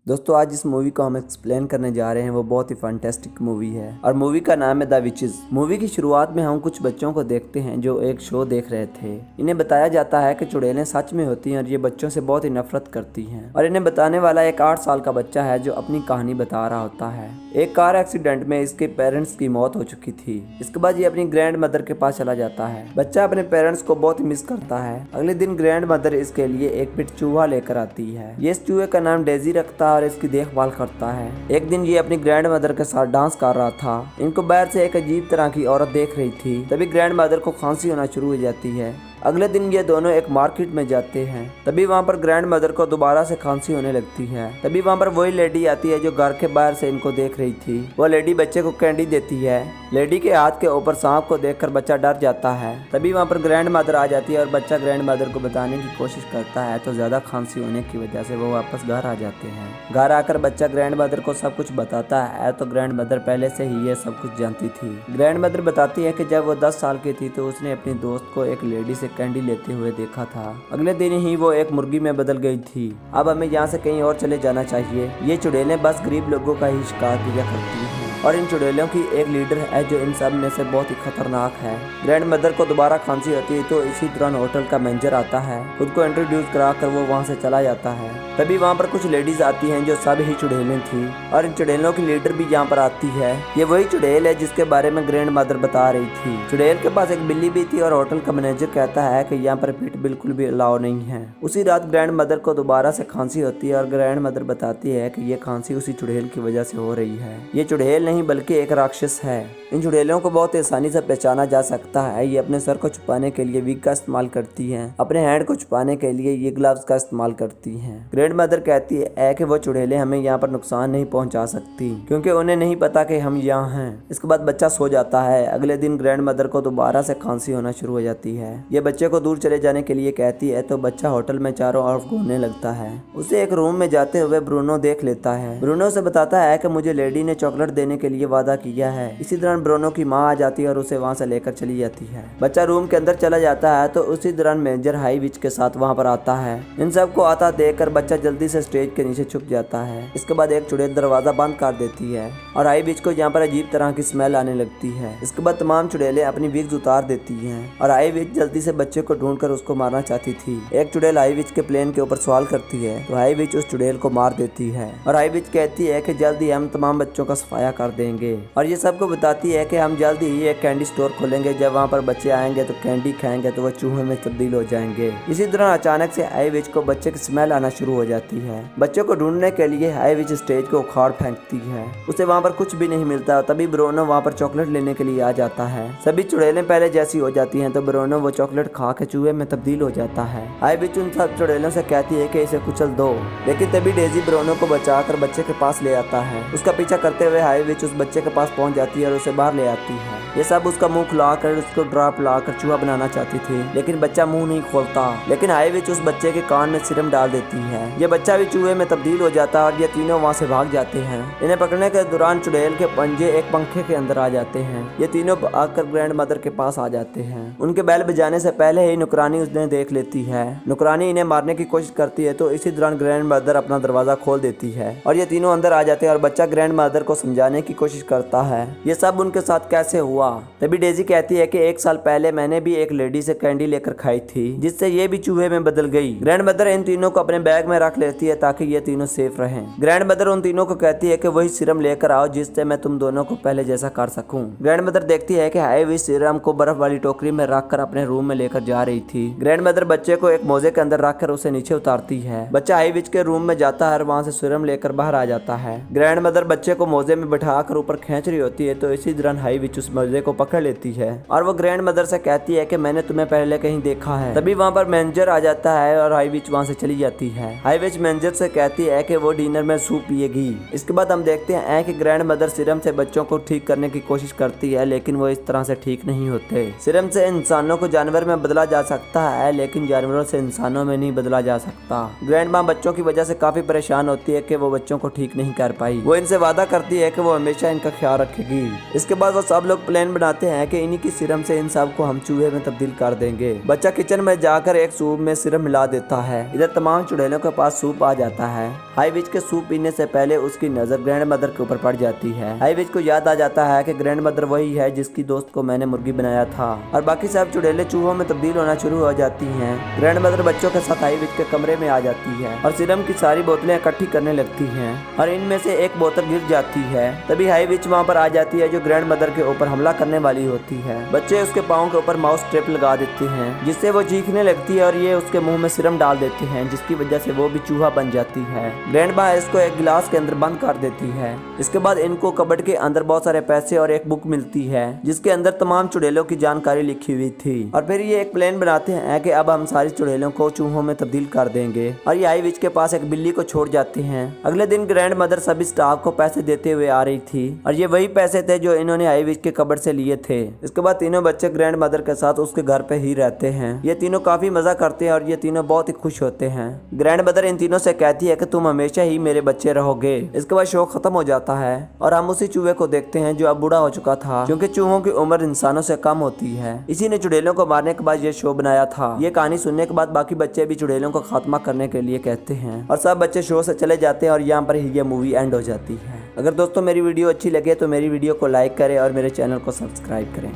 दोस्तों आज जिस मूवी को हम एक्सप्लेन करने जा रहे हैं वो बहुत ही फैंटास्टिक मूवी है और मूवी का नाम है द विचेस। मूवी की शुरुआत में हम कुछ बच्चों को देखते हैं जो एक शो देख रहे थे। इन्हें बताया जाता है कि चुड़ैलें सच में होती हैं और ये बच्चों से बहुत ही नफरत करती हैं और इन्हें बताने वाला एक 8 साल का बच्चा है जो अपनी कहानी बता रहा होता है। एक कार एक्सीडेंट में इसके पेरेंट्स की मौत हो चुकी थी। इसके बाद ये अपनी ग्रैंड मदर के पास चला जाता है। बच्चा अपने पेरेंट्स को बहुत ही मिस करता है। अगले दिन ग्रैंड मदर इसके लिए एक पिट चूहा लेकर आती है। ये इस चूहे का नाम डेजी रखता है और इसकी देखभाल करता है। एक दिन ये अपनी ग्रैंड मदर के साथ डांस कर रहा था। इनको बाहर से एक अजीब तरह की औरत देख रही थी। तभी ग्रैंड मदर को खांसी होना शुरू हो जाती है। अगले दिन ये दोनों एक मार्केट में जाते हैं। तभी वहाँ पर ग्रैंड मदर को दोबारा से खांसी होने लगती है। तभी वहाँ पर वही लेडी आती है जो घर के बाहर से इनको देख रही थी। वो लेडी बच्चे को कैंडी देती है। लेडी के हाथ के ऊपर सांप को देखकर बच्चा डर जाता है। तभी वहाँ पर ग्रैंड मदर आ जाती है और बच्चा ग्रैंड मदर को बताने की कोशिश करता है तो ज्यादा खांसी होने की वजह से वो वापस घर आ जाते हैं। घर आकर बच्चा ग्रैंड मदर को सब कुछ बताता है तो ग्रैंड मदर पहले से ही ये सब कुछ जानती थी। ग्रैंड मदर बताती है कि जब वो 10 साल की थी तो उसने अपनी दोस्त को एक लेडी से कैंडी लेते हुए देखा था। अगले दिन ही वो एक मुर्गी में बदल गई थी। अब हमें यहाँ से कहीं और चले जाना चाहिए। ये चुड़ैलें बस गरीब लोगों का ही शिकार किया करती हैं और इन चुड़ैलों की एक लीडर है जो इन सब में से बहुत ही खतरनाक है। ग्रैंड मदर को दोबारा खांसी होती है तो इसी दौरान होटल का मैनेजर आता है। खुद को इंट्रोड्यूस कराकर वो वहाँ से चला जाता है। तभी वहाँ पर कुछ लेडीज आती हैं जो सब ही चुड़ैलें थी और इन चुड़ैलों की लीडर भी यहाँ पर आती है। ये वही चुड़ैल है जिसके बारे में ग्रैंड मदर बता रही थी। चुड़ैल के पास एक बिल्ली भी थी और होटल का मैनेजर कहता है कि यहाँ पर पेट बिल्कुल भी अलाउ नहीं है। उसी रात ग्रैंड मदर को दोबारा से खांसी होती है और ग्रैंड मदर बताती है कि ये खांसी उसी चुड़ैल की वजह से हो रही है। ये चुड़ैल नहीं बल्कि एक राक्षस है। इन चुड़ैलों को बहुत आसानी से पहचाना जा सकता है। ये अपने सर को छुपाने के लिए विग का इस्तेमाल करती हैं। अपने हैंड को छुपाने के लिए ये ग्लव्स का इस्तेमाल करती हैं। ग्रैंड मदर कहती है कि वो चुड़ैलें हमें यहाँ पर नुकसान नहीं पहुँचा सकती क्योंकि उन्हें नहीं पता कि हम यहाँ हैं। इसके बाद बच्चा सो जाता है। अगले दिन ग्रैंड मदर को दोबारा से खांसी होना शुरू हो जाती है। ये बच्चे को दूर चले जाने के लिए कहती है तो बच्चा होटल में चारों ओर घूमने लगता है। उसे एक रूम में जाते हुए ब्रूनो देख लेता है। ब्रूनो से बताता है कि मुझे लेडी ने चॉकलेट देने के लिए वादा किया है। इसी दौरान ब्रूनो की माँ आ जाती है और उसे वहाँ से लेकर चली जाती है। बच्चा रूम के अंदर चला जाता है तो उसी दौरान मैनेजर हाई विच के साथ वहाँ पर आता है। इन सबको आता देखकर बच्चा जल्दी से स्टेज के नीचे छुप जाता है। इसके बाद एक चुड़ैल दरवाजा बंद कर देती है और हाई विच को यहाँ पर अजीब तरह की स्मेल आने लगती है। इसके बाद तमाम चुड़ैलें अपनी विग्स उतार देती हैं और हाई विच जल्दी से बच्चे को ढूंढकर उसको मारना चाहती थी। एक चुड़ैल हाई विच के प्लेन के ऊपर सवाल करती है तो हाई विच उस चुड़ैल को मार देती है और हाई विच कहती है कि जल्द ही हम तमाम बच्चों का सफाया कर देंगे और ये सबको बताती है कि हम जल्दी ही एक कैंडी स्टोर खोलेंगे। जब वहाँ पर बच्चे आएंगे तो कैंडी खाएंगे तो वो चूहे में तब्दील हो जाएंगे। इसी दौरान अचानक से हाई विच को बच्चे की स्मेल आना शुरू हो जाती है। बच्चे को ढूंढने के लिए हाई विच स्टेज को उखाड़ फेंकती है। उसे वहाँ पर कुछ भी नहीं मिलता। तभी ब्रूनो वहाँ पर चॉकलेट लेने के लिए आ जाता है। सभी चुड़ैलें पहले जैसी हो जाती हैं तो ब्रूनो वो चॉकलेट खा के चूहे में तब्दील हो जाता है। हाई विच उन सब चुड़ैलों से कहती है कि इसे कुचल दो, लेकिन तभी डेजी ब्रूनो को बचाकर बच्चे के पास ले आता है। उसका पीछा करते हुए हाई विच उस बच्चे के पास पहुंच जाती है और उसे बाहर ले आती है। ये सब उसका मुंह खुलाकर उसको ड्रॉप लाकर चूहा बनाना चाहती थी लेकिन बच्चा मुंह नहीं खोलता। लेकिन हाई विच उस बच्चे के कान में सिरम डाल देती है। ये बच्चा भी चूहे में तब्दील हो जाता है और ये तीनों वहाँ से भाग जाते हैं। इन्हें पकड़ने के दौरान चुड़ैल के पंजे एक पंखे के अंदर आ जाते हैं। ये तीनों आकर ग्रैंड मदर के पास आ जाते हैं। उनके बैल बजाने से पहले ही नुकरानी उसने देख लेती है। नुकरानी इन्हें मारने की कोशिश करती है तो इसी दौरान ग्रैंड मदर अपना दरवाजा खोल देती है और ये तीनों अंदर आ जाते हैं और बच्चा ग्रैंड मदर को समझाने की कोशिश करता है ये सब उनके साथ कैसे हुआ। तभी डेजी कहती है कि 1 साल पहले मैंने भी एक लेडी से कैंडी लेकर खाई थी जिससे ये भी चूहे में बदल गई। ग्रैंड मदर इन तीनों को अपने बैग में रख लेती है ताकि ये तीनों सेफ रहें। ग्रैंड मदर उन तीनों को कहती है कि वही सीरम लेकर आओ जिससे मैं तुम दोनों को पहले जैसा कर सकूं। ग्रैंड मदर देखती है कि हाई विच सीरम को बर्फ वाली टोकरी में रखकर अपने रूम में लेकर जा रही थी। ग्रैंड मदर बच्चे को एक मोजे के अंदर रखकर उसे नीचे उतारती है। बच्चा हाई विच के रूम में जाता है और वहाँ से सीरम लेकर बाहर आ जाता है। ग्रैंड मदर बच्चे को मोजे में बैठाकर ऊपर खींच रही होती है तो इसी दौरान हाई विच उस मोजे को पकड़ लेती है और वो ग्रैंड मदर से कहती है कि मैंने तुम्हें पहले कहीं देखा है। तभी वहाँ पर मैनेजर आ जाता है और हाई विच वहाँ से चली जाती है। हाई विच मैनेजर से कहती है कि वो डिनर में सूप पिएगी। इसके बाद हम देखते हैं कि ग्रैंड मदर सीरम से बच्चों को ठीक करने की कोशिश करती है लेकिन वो इस तरह से ठीक नहीं होते। सीरम से इंसानों को जानवर में बदला जा सकता है लेकिन जानवरों से इंसानों में नहीं बदला जा सकता। ग्रैंड माँ बच्चों की वजह से काफी परेशान होती है कि वो बच्चों को ठीक नहीं कर पाई। वो इनसे वादा करती है कि वो हमेशा इनका ख्याल रखेगी। इसके बाद वो सब लोग प्लान बनाते हैं कि इन्हीं की सीरम से इन सब को हम चूहे में तब्दील कर देंगे। बच्चा किचन में जाकर एक सूप में सिरप मिला देता है। इधर तमाम चुड़ैलों के पास सूप आ जाता है। हाई विच के सूप पीने से पहले उसकी नजर ग्रैंड मदर के ऊपर पड़ जाती है। हाई विच को याद आ जाता है कि ग्रैंड मदर वही है जिसकी दोस्त को मैंने मुर्गी बनाया था और बाकी सब चुड़ैलें चूहों में तब्दील होना शुरू हो जाती हैं। ग्रैंड मदर बच्चों के साथ हाई विच के कमरे में आ जाती है और सीरम की सारी बोतलें इकट्ठी करने लगती हैं और इनमें से एक बोतल गिर जाती है। तभी हाई विच वहाँ पर आ जाती है जो ग्रैंड मदर के ऊपर हमला करने वाली होती है। बच्चे उसके पाँव के ऊपर माउस ट्रैप लगा देते हैं जिससे वो चीखने लगती है और ये उसके मुंह में सीरम डाल देते हैं जिसकी वजह से वो भी चूहा बन जाती है। ग्रैंड माँ इसको एक गिलास के अंदर बंद कर देती है। इसके बाद इनको कबर्ड के अंदर बहुत सारे पैसे और एक बुक मिलती है जिसके अंदर तमाम चुड़ैलों की जानकारी लिखी हुई थी और फिर ये एक प्लान बनाते हैं कि अब हम सारी चुड़ैलों को चूहों में तब्दील कर देंगे और ये हाई विच के पास एक बिल्ली को छोड़ जाते हैं। अगले दिन ग्रैंड मदर सभी स्टाफ को पैसे देते हुए आ रही थी और ये वही पैसे थे जो इन्होंने हाई विच के कबर्ड से लिए थे। इसके बाद तीनों बच्चे ग्रैंड मदर के साथ उसके घर पे ही रहते हैं। ये तीनों काफी मजा करते हैं और ये तीनों बहुत ही खुश होते हैं। ग्रैंड मदर इन तीनों से कहती है कि तुम हमेशा ही मेरे बच्चे रहोगे। इसके बाद शो खत्म हो जाता है और हम उसी चूहे को देखते हैं जो अब बूढ़ा हो चुका था क्योंकि चूहों की उम्र इंसानों से कम होती है। इसी ने चुड़ैलों को मारने के बाद ये शो बनाया था। ये कहानी सुनने के बाद बाकी बच्चे भी चुड़ैलों को खात्मा करने के लिए कहते हैं और सब बच्चे शो से चले जाते हैं और यहाँ पर ही ये मूवी एंड हो जाती है। अगर दोस्तों मेरी वीडियो अच्छी लगे तो मेरी वीडियो को लाइक करें और मेरे चैनल को सब्सक्राइब करें।